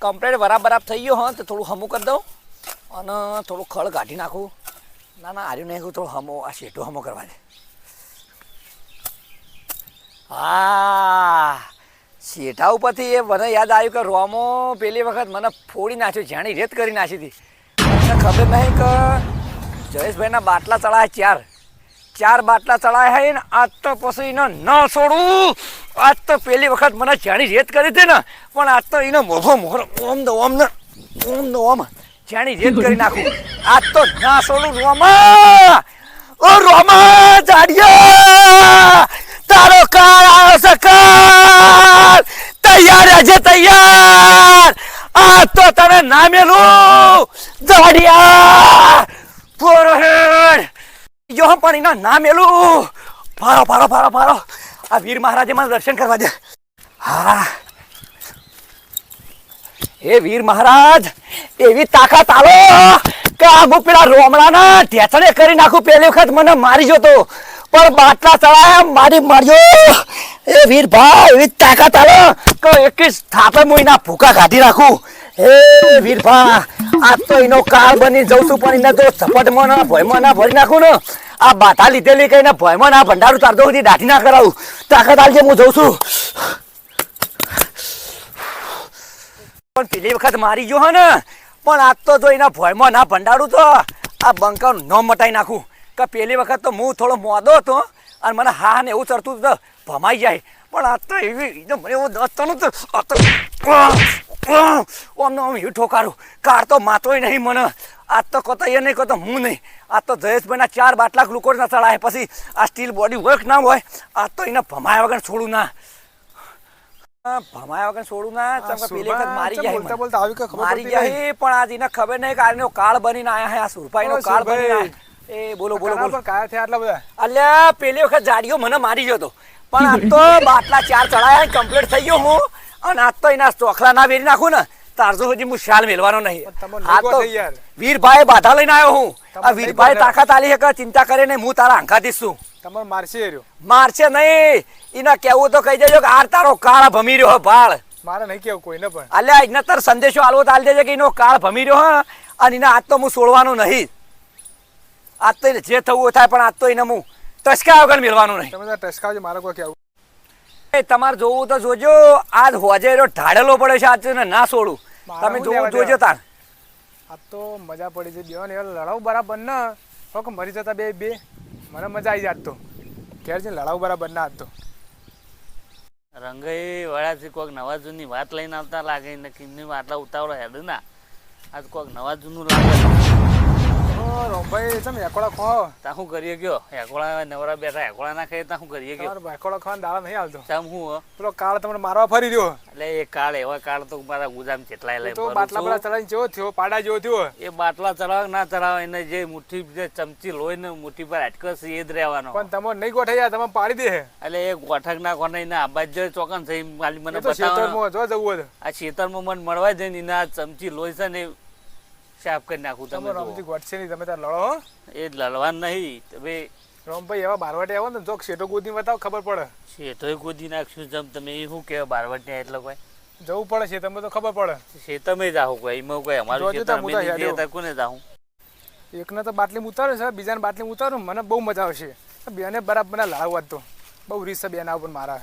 Complete બરાબર થઈ ગયો હા તો થોડું હમું કરી દઉં અને થોડું ખળ કાઢી નાખું. ના આર્યું નહીં થોડું હમો આ શેઠો હમો કરવા દે. હા શેઠા ઉપરથી એ મને યાદ આવ્યું કે રોમો પેલી વખત મને ફોડી નાખ્યો, જાણી રેત કરી નાખી હતી. મને ખબર નહીં કે જયેશભાઈના બાટલા ચડાયા ચાર બાટલા ચડાયા હે ને આજ તો પછી એને ન છોડું. આજ તો પેલી વખત મને જાણી રેત કરી હતી ને પણ આજ તો એને મોભો મોહરો ઓમ ને ઓમ જાણી રેત કરી નાખું. આજ તો ના છોડું. રોમા ઓ રોમા જાડિયા તારો કાળ આવ્યો છે, કાળ તૈયાર આજે તૈયાર. આ તો તને ના મેલું જાડિયા ફોરહેડ જો પણ એના ના મેલું. ફારો આ વીર મહારાજે મને દર્શન કરવા દે. હા એ વીર મહારાજ એવી તાકાત આલો કે હું પેલા રોમડાના ઢેચણે કરી નાખું. પેલી વખત મને મારી જતો પણ બાટલા ચડાયા માર્યો. એ વીર ભાઈ એવી તાકાત આલો કે 21 થાપે હું એના ભૂકા કાઢી નાખું. એ વીર ભા આજ તો એનો કાળ બની જઉં છું પણ એને તો ઝપટમાં ના ભયમાં ના ભરી નાખું ને. આ બાધા લીધેલી કઈને ભયમાં ના ભંડારું તારતો સુધી દાઢી ના કરાવું. તાકાત આલજે હું જઉં છું. પણ પેલી વખત મારી ગયો હે ને પણ આજ તો જો એના ભયમાં ના ભંડારું તો આ બંકાનું ન મટાઈ નાખું. કે પેલી વખત તો હું થોડો મોદો હતો અને મને હા ને એવું ચડતું તો ભમાઈ જાય પણ આજ તો એવી મને એવું દસતાનું તો આમ એવું ઠોકારું કાર તો માતોય નહીં મને. આજ તો કતો એ નહીં કતો હું નહીં. આજ તો જયેશભાઈના 4 બાટલા ગ્લુકોઝ ના ચડાય પછી આ સ્ટીલ બોડી વર્ક ના હોય. આજ તો એને ભમાયા વગર છોડું ના. ભમાયા વગર છોડું ના. પેલી વખત મારી ગયા પણ આજ એને ખબર નહીં કે આનો કાળ બનીને આયા હે. આ સુરપાઈનો કાળ બનીને આયા. એ બોલો કાયા થયા આટલા બધા. અલ્યા પેલી વખત જાડીઓ મને મારી ગયો તો પણ આજ તો બાટલા 4 ચડાયા કમ્પ્લીટ થઈ ગયો હું. અને આજ તો એના ચોખલા ના વેરી નાખું ને તારજો હજી હું શાલ મેલવાનો નહીં. આ તો વીરભાઈ બાધા લઈને આવ્યો હું. આ વીરભાઈ તાકાત આલી કે ચિંતા કરે ને હું તારા આંખાથી છું. તમારે મારશે નહીં. એને કેવું તો કહી દેજો કે આ તારો કાળ ભમી રહ્યો ભાળ. મારે નહીં કેવું કોઈને પણ. અલ્યા એને તાર સંદેશો આલવો તો આલી દેજે કે એનો કાળ ભમી રહ્યો અને એને આજ તો હું છોડવાનો નહીં. આજ તો જે થવું થાય પણ આજ તો એને હું ટસકા વગર મેળવાનું નહીં. તમે ટસકાવજો મારે કોઈ કેવું. તમારે જોવું તો જોજો આજ હોજે ઢાળેલો પડે છે આજ ને ના છોડું. તમે જોવું જોજો તાર. આ તો મજા પડી છે દેવાને લડાવ બરાબર ના તો મરી જતા બે મને મજા આવી જાત તો ઘેર છે લડાવ બરાબર ના આજ તો. રંગઈ વાળાથી કોઈક નવા જૂની વાત લઈને આવતા લાગે ને કિમની આટલા ઉતાવળો હેડ ના આજ કોઈક નવા જૂનું લાગે. રોમભાઈ તમે એકોડા ખો તા શું કરીએ ગયો એકોડા નવરા બેઠા એકોડા ના ખાઈ તા શું કરીએ ગયો. એકોડા ખાવાનું દાડા નહીં આવતો. ચમ હું પેલો કાળ તમને મારવા ફરી રહ્યો. એટલે એ કાળ એવા કાળ તો મારા ગુજામ કેટલાય લઈ તો બાટલા બધા ચડાવીને જેવો થયો પાડા જેવો થયો. એ બાટલા ચડાવ ના ચડાવ એને જે મુઠ્ઠી જે ચમચી લોહી ને મુઠ્ઠી પર અટકસ એ જ રહેવાનો. પણ તમે નહીં ગોઠાઈ તમે પાડી દે. એટલે એ ગોઠક ના કોને ને આબાજ જે ચોકન થઈ ખાલી મને બતાવો જો જવું હતું આ ખેતરમાં મને મળવા જઈને એના ચમચી લોહી છે ને સાફ કરી નાખું. તમે ગોઠશે નહીં તમે તાર લડો. એ લડવાનું નહીં તમે રોમભાઈ એવા બારવાટે આવો ને જો શેઠો ગોદી બતાવો ખબર પડે. શેઠોય ગોદી નાખશું જમ તમે એ શું કહેવાય બારવટિયા એટલે કોઈ જવું પડે છે તમે તો ખબર પડે. શેતમે જાહું કોઈ એમાં કોઈ અમારું ખેતર કોને જાહું. એકને તો બાટલી ઉતારે છે બીજાને બાટલી ઉતારું મને બહુ મજા આવશે. બેને બરાબર મને લાવવા તો બહુ રીસ છે બેન આવું પણ મારા.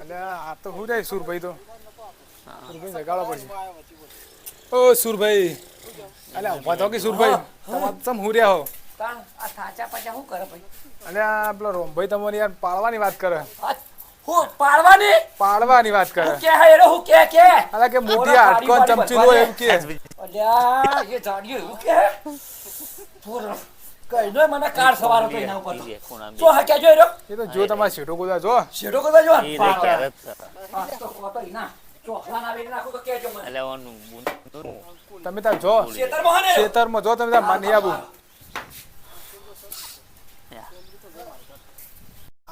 એટલે આ તો શું જાય સુરભાઈ તો સુરભાઈ જગાડવા પડશે. ઓ સુરભાઈ અલે ઉભા થો કે સુરભાઈ તમે હું રહ્યા હો. આ થાચા પાછા શું કરે ભાઈ? અલે આ પેલો રોમભાઈ તમારી યાર પાડવાની વાત કરે. હું પાડવાની વાત કરે. કે હે એરો હું કે અલે કે મોટી આટકો ચમચી લો એમ કે. અલ્યા એ જાડિયો એવું કે પૂરો કઈ નો મને કાર સવારો તો એના ઉપર જો હા કે જો એરો એ તો જો તમાર શેઠો ગોદા જો એ રે ક્યારે તો કોતો ઈના ચોખલા ના વેરી નાખો તો કેજો મને. એટલે ઓનું તમે તાર જો ખેતરમાં જો તમે તાર માની આબુ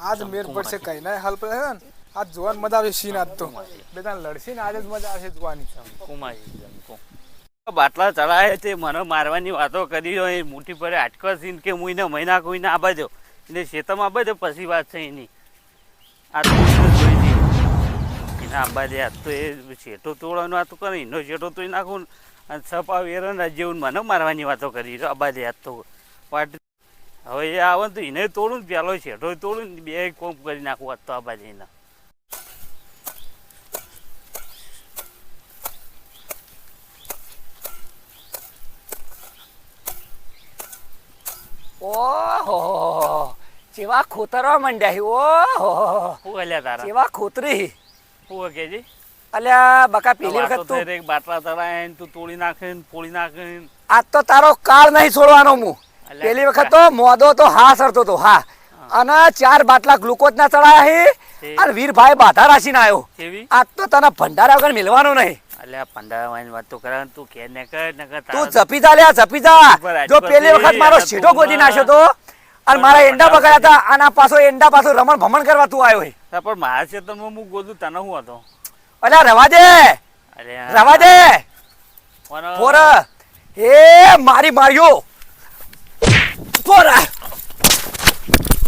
આજ મેર પડશે કઈ ના હાલ પડે ને આજ જોવાની મજા આવે સીન. આજ તો બેટા લડશે ને આજે જ મજા આવશે જોવાની. બાટલા ચડાય તે મને મારવાની વાતો કરી હોય મોટી પડે આટકો સીન કે હું એને મહિના કોઈને આબાજો એને ખેતરમાં આબાજો પછી વાત છે એની. આ તો જોઈ આંબા દે તો એ શેઠો તોડવાનો વાતો કરે એનો શેઠો તોડી નાખું ને અને સપા વેરણ જેવું મને મારવાની વાતો કરી આંબા દે તો વાટ હવે એ આવે ને તો એને તોડું ને પેલો શેઠો તોડું ને બે કોમ કરી નાખું વાત તો આંબા દઈને ઓહો જેવા ખોતરવા માંડ્યા ઓહો શું અલ્યા તારા જેવા ખોતરી શું કે છે અલ્યા બકા પેલી વખત તું બાટલા તળાય તું તોડી નાખે ને પોળી નાખે આજ તો તારો કાળ નહીં છોડવાનો હું અલ્યા, પેલી વખત તો મોદો તો હા સરતો તો હા અને 4 બાટલા ગ્લુકોઝ ના ચડાયા તે. અને વીરભાઈ બાધા રાખીને આવ્યો કેવી આજ તો તને ભંડારા વગર મિલવાનો નહીં અલ્યા પંડા વાળી વાત તો કરે તું કે ને કર તું જપી જા લ્યા જપી જા ઉપર જો પેલી આજુબાજુ વખત મારો યાર, શેઠો ગોદી તું નાખ્યો તો અને મારા એંડા બગાડ્યા હતા આના પાછો એંડા પાછો રમણ ભમણ કરવા તું આવ્યો હે પણ મારા ક્ષેત્રમાં હું ગોદું તને શું હતો અલ્યા રવા દે અરે રવા દે કોનો? પોર એ મારી માર્યો પોર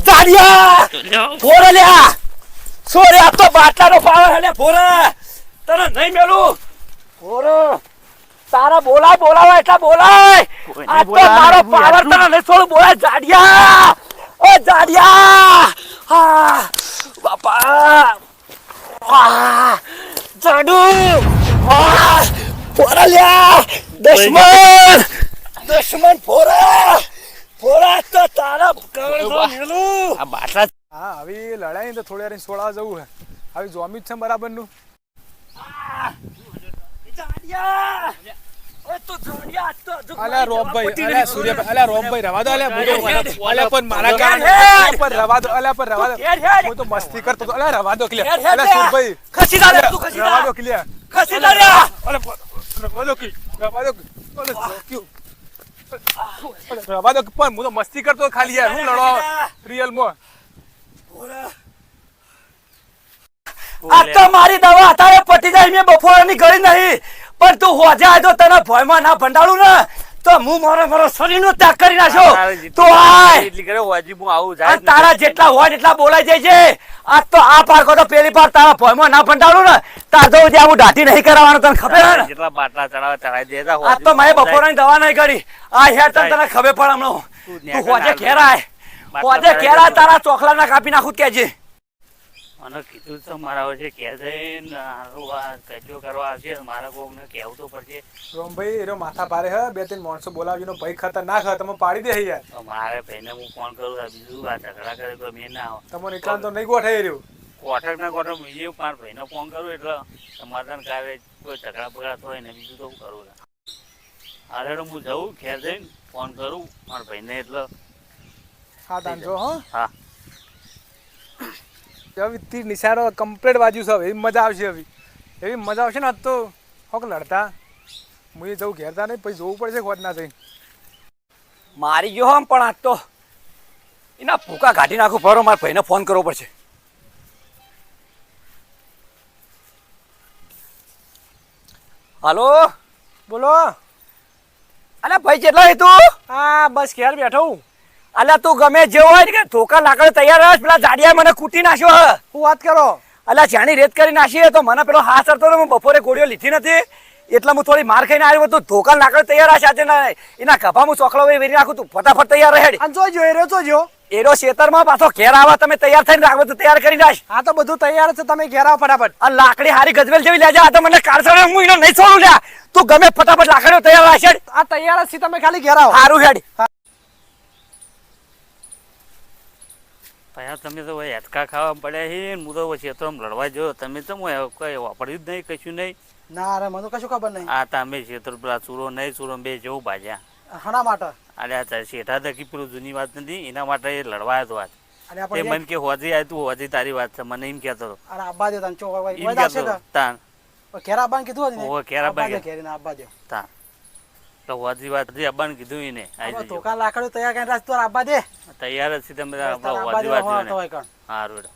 જાડિયા પોર લ્યા સોરે આ તો બાટલાનો પાવર હલે પોર તને નહીં મેલું પોર તારા બોલાવા એટલા બોલાય કોઈને આ તો બોલાવા મારો નહીં, પાવર આટલું. તને નહીં છોડું બોલાય જાડિયા ઓ જાડિયા હા બાપા આ જાડુ આ પોરલ્યા દુશ્મન પોરા તો તારા કવળો મેલું આ બાટલા હા હવે લડાઈ તો થોડી વાર સોળા જવું હે હવે જોમી જ છે બરાબર નું જાડિયા ઓય તો જાડિયા તો અલ્યા રોમભાઈ અલ્યા સૂર્યભાઈ અલ્યા રોમભાઈ રવા દો અલ્યા હું અલ્યા પણ મારા હેડ, કારણે હેડ. પર રવા દો અલ્યા પર રવા દો હેડ, હેડ. હું તો મસ્તી કરતો હતો અલ્યા રવા દો ક્લિયર હેડ, હેડ, અલ્યા સૂરભાઈ ખસી જા લે, તું ખસી જા. રવા દો ક્લિયર ખસી જા લ્યા. રવા દો કી રવા દો ક્યુ રવા દો પણ હું તો મસ્તી કરતો હતો ખાલી યાર હું લડવા રિયલ માં આ તો મારી દવા તારે પટી જાય મેં બપોરની ગળી નહીં પણ તું હોજે આય તો તને ભયમાં ના ભંડાળું ને તો હું મારો શરીરનો ત્યાગ કરી નાખ્યો તો આય એટલી કરે હોજી હું આવું જાય અને તારા જેટલા હોય એટલા બોલાઈ જાય છે આજ તો આ પારકો તો પેલી પાર તારા ભયમાં ના ભંડાળું ને તાર તો ત્યાં હું દાઢી નહીં કરાવવાનો તને ખબર હે ને જેટલા બાટલા ચડાવે દેતા આજ તો મેં બપોરની દવા નહીં કરી આ હેર તને ખબર પડે હમણાં તું હોજે ઘેરાય હોજે ઘેરાય તારા ચોખલા ના કાપી નાખું કેજે મને કીધું તો મારા વચ્ચે કે જઈને કચો કરવા આવશે મારા કોકને કહેવું તો પડશે રોમભાઈ એનો માથા ભારે હે 2-3 માણસો બોલાવીનો ભાઈ ખતરનાક હે તમે પાડી દે યાર તો મારે ભાઈને હું ફોન કરું છું, બીજું આ ઝઘડા કરે તો મેં ના આવો તમને એકલા તો નહીં ગોઠાઈ રહ્યું કોઠક ના કોઠક બીજે મારા ભાઈને ફોન કરું એટલે સમાધાન કરે કોઈ ઝઘડા બગડા હોય ને બીજું તો હું કરું અરે હું જઉં ઘેર જઈને ફોન કરું મારા ભાઈને એટલે હા તાંજો હો હા હવે તીર નિશાળો કમ્પ્લીટ બાજુ છે હવે એવી મજા આવશે હવે એવી મજા આવશે ને આજ તો હોક લડતા હું એ જવું ઘેરતા નહીં પછી જોવું પડશે ખોટ ના થઈ મારી ગયો હમ પણ આજ તો એના ભૂકા કાઢી નાખું ભરો મારા ભાઈને ફોન કરવો પડશે હાલો બોલો અલ્યા ભાઈ કેટલા તું હા બસ ઘેર બેઠો હું અલ્યા તું ગમે જેવો હોય ને કે ધોકા લાકડ તૈયાર રહે પેલા જાડિયા મને કૂટી નાખ્યો હે હું વાત કરો અલ્યા જાણી રેત કરી નાખી તો મને પેલો હા સરતો હું બપોરે ગોળીઓ લીધી નથી એટલે હું થોડી માર ખાઈને આવ્યો તો ધોકા લાકડ તૈયાર હશે આજે ના એના કભા હું ચોકલો વેરી નાખું તું ફટાફટ તૈયાર રહે અને જોજો એરો જોજો એનો ખેતરમાં પાછો ઘેર આવા તમે તૈયાર થઈને રાખો તો તૈયાર કરી નાખ હા તો બધું તૈયાર છે તમે ઘેર આવો ફટાફટ આ લાકડી હારી ગજવેલ જેવી લેજા આ તો મને કારસણે હું એનો નહીં છોડું લ્યા તું ગમે ફટાફટ લાકડીઓ તૈયાર રાખશે આ તૈયાર જ છે તમે ખાલી ઘેર આવો હારું હેડ ભાઈ તમે તો ભાઈ હેટકા ખાવા પડ્યા છે હું તો પછી તો લડવા જો તમે તો કઈ વાપર્યું જ નહીં કશું નહીં ના અરે મને કશું ખબર નહીં આ તમે છેતર પેલા ચૂરો નહીં ચૂરો બે જવું ભાજ્યા હણા માટે અરે આ શેઠા થકી પેલું જૂની વાત નથી એના માટે એ લડવા હતો આજ અને એ આપણે મને કે હોજી આય તું હોજી તારી વાત છે મને એમ કહેતો હતો અરે આબા દે તને ચો એમ હોય દાશે કહેતો તાન ઘેર આબાને કીધું હતું ઓવે, ઘેર આબાને ને ઘેર આબા દે તાન તો હોજી વાત હતી અબ્બાને કીધું એને હવે આવી જજો ધોકા લાકડો તૈયાર કરીને રાખ તો આબા દે તૈયાર જ છે તમે તારા આપણો આબા હોજી દે વાત હોય જોઈને. તો હોય કણ હારું હેડો.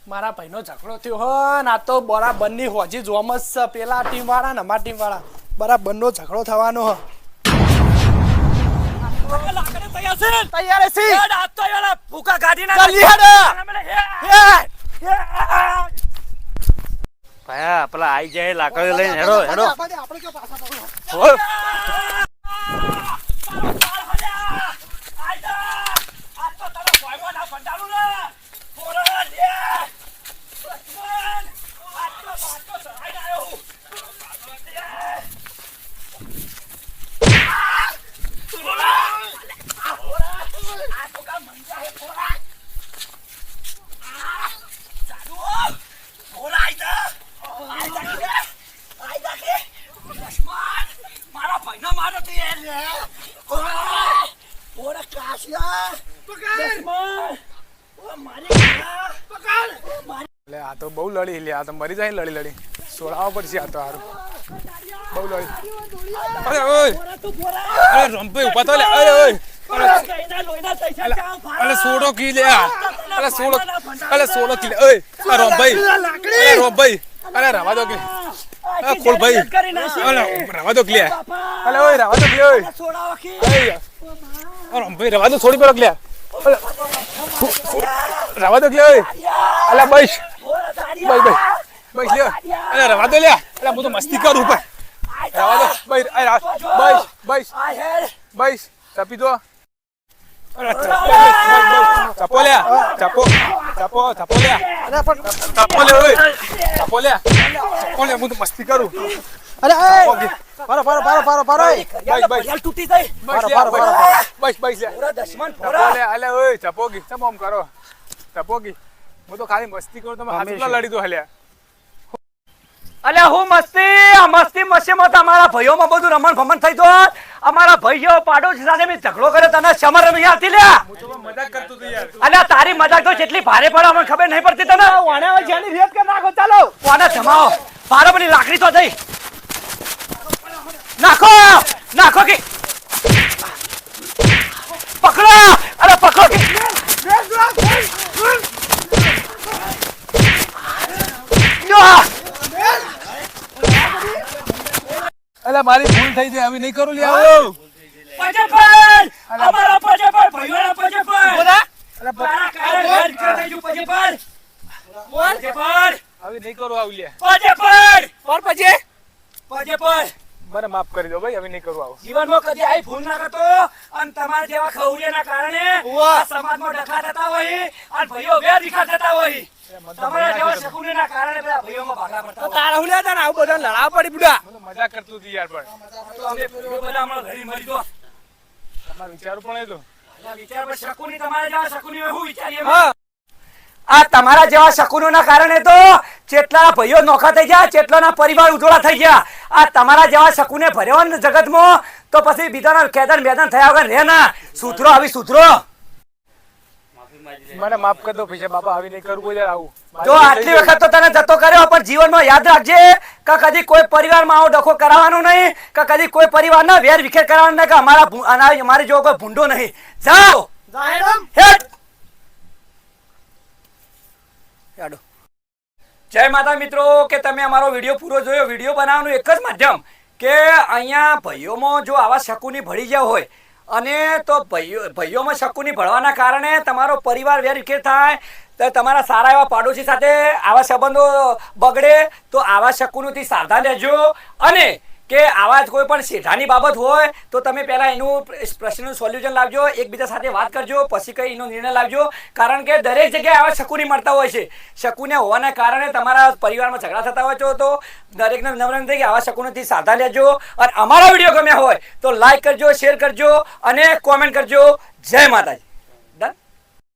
મારા ભાઈનો ઝઘડો થયો હો ને આ તો બરાબરની હોજી જોમસ છે પેલા ટીમ વાળા ને અમારા ટીમ વાળા બરાબરનો ઝઘડો થવાનો હો લાકડી તૈયાર છે તૈયાર છે હેડ આ તો એલા ભૂકા કાઢી નાખ ચાલી હેડ. ભાઈ પેલા આઈ જાય લાકડી લઈને હેડો હેડો આપણે કે પાછા પકડો. ઓય. એટલે આ તો બહુ લડી લે, આ તો મરી જાય લડી લડી. છોડાવવા પડશે આ તો હારું. બહુ લડી. અરે ઓય અરે રંભાઈ ઉભા તો લે. અરે ઓય અરે સોડો કી લે. અરે સોડો કી લે. ઓય આ રંભાઈ અરે રવા દો કે ખોલ ભાઈ. અરે રવા દો કે લે. અરે ઓય રવા દો કે ઓય રંભાઈ રવા દો છોડી પડો કે લે. રવા દો કે ઓય. અલા બસ બસ લે. અરે રવા દો લે. અલા હું તો મસ્તી કરું ઉપર. રવા દો બસ ચાપી દો. અરે ચાપો લે. ચાપો લે. ચાપો લે ઓય. ચાપો લે હું તો મસ્તી કરું. અરે પારો તૂટી જાય. બસ લે. ચાપો લે. અલે ઓય ચાપોગી ચમ આમ કરો. ચાપોગી હું તો ખાલી મસ્તી કરું. તમે હાથમાં લડી દો હલ્યા. અલે હું મસ્તીમાં તમારા ભાઈઓમાં બધું રમણ ભમણ થઈ તો અમારા ભાઈઓ પાડોશી સાથે મેં ઝઘડો કર્યો તને સમર રમી આવતી લ્યા. હું તો મજાક કરતો હતો યાર. અલે તારી મજાક તો જેટલી ભારે પડે અમને ખબર નહીં પડતી તને. વાણે જેની રેત કરી નાખો ચાલો. વાણે જમાવો ભારે પડી લાકડી તો થઈ નાખો કે પકડો. અરે પકડો કે અલે મારી ભૂલ થઈ છે, હવે નહીં કરું લ્યા. હવે નહીં કરું આવું લ્યા. મને માફ કરી દો ભાઈ, હવે નહીં કરું આવું. જીવનમાં કદી આવી ભૂલ ના કરતો અને તમારા જેવા ખવડિયાના કારણે આ સમાજમાં ડખા થતા હોય અને ભાઈઓ વેર વિખા થતા હોય. તમારા જેવા શકુનીના કારણે બધા ભાઈઓમાં ભાગલા પડતા હોય. તારા હું લેતા ને આવું બધા લડાવ પડી બુડા. હું તો મજાક કરતો હતો યાર. પણ તો અમે બધા હમણાં ઘડી મરી દો. તમારે વિચારું પણ એ તો. વિચાર પર શકુની તમારા જેવા શકુની હોય હું વિચારીએ. આ તમારા જેવા શકુનોના કારણે તો જેટલા ભાઈઓ નોખા થઈ ગયા, જેટલાના પરિવાર ઉજોળા થઈ ગયા. આ તમારા જેવા શકુને ભર્યો ને જગતમાં તો પછી બીજાના કેદન મેદાન થયા વગર રહે ના. સુધરો આવી સુધરો. મને માફ કરી દો પૈસા બાપા, હવે નહીં કરું કોઈ યાર આવું. જો આટલી વખત તો તને જતો કર્યો પણ જીવનમાં યાદ રાખજે કે કદી કોઈ પરિવારમાં આવો ડખો કરાવવાનો નહીં, કે કદી કોઈ પરિવારના વેર વિખેર કરવાનો નહીં, કે અમારી જો કોઈ ભૂંડો નહીં. જાઓ હેડ. યાડો. જય માતા મિત્રો, કે તમે અમારો વિડીયો પૂરો જોયો. વિડીયો બનાવવાનું એક જ માધ્યમ કે અહીંયા ભાઈઓમાં જો આવા શકુની ભળી ગયા હોય અને તો ભાઈઓમાં શકુની ભળવાના કારણે તમારો પરિવાર વેર વિખેર થાય તો તમારા સારા એવા પાડોશી સાથે આવા સંબંધો બગડે તો આવા શકુનોથી સાવધાન રહેજો. અને કે આવા જ કોઈ પણ શેઠાની બાબત હોય તો તમે પહેલાં એનું પ્રશ્નનું સોલ્યુશન લાવજો, એકબીજા સાથે વાત કરજો, પછી કંઈ એનો નિર્ણય લાવજો. કારણ કે દરેક જગ્યાએ આવા શકુની મળતા હોય છે. શકુને હોવાના કારણે તમારા પરિવારમાં ઝઘડા થતા હોય છે. તો દરેકને નમ્ર થઈ કે આવા શકુનોથી સાવધાન રહેજો. અને અમારા વિડીયો ગમ્યા હોય તો લાઈક કરજો, શેર કરજો અને કોમેન્ટ કરજો. જય માતાજી.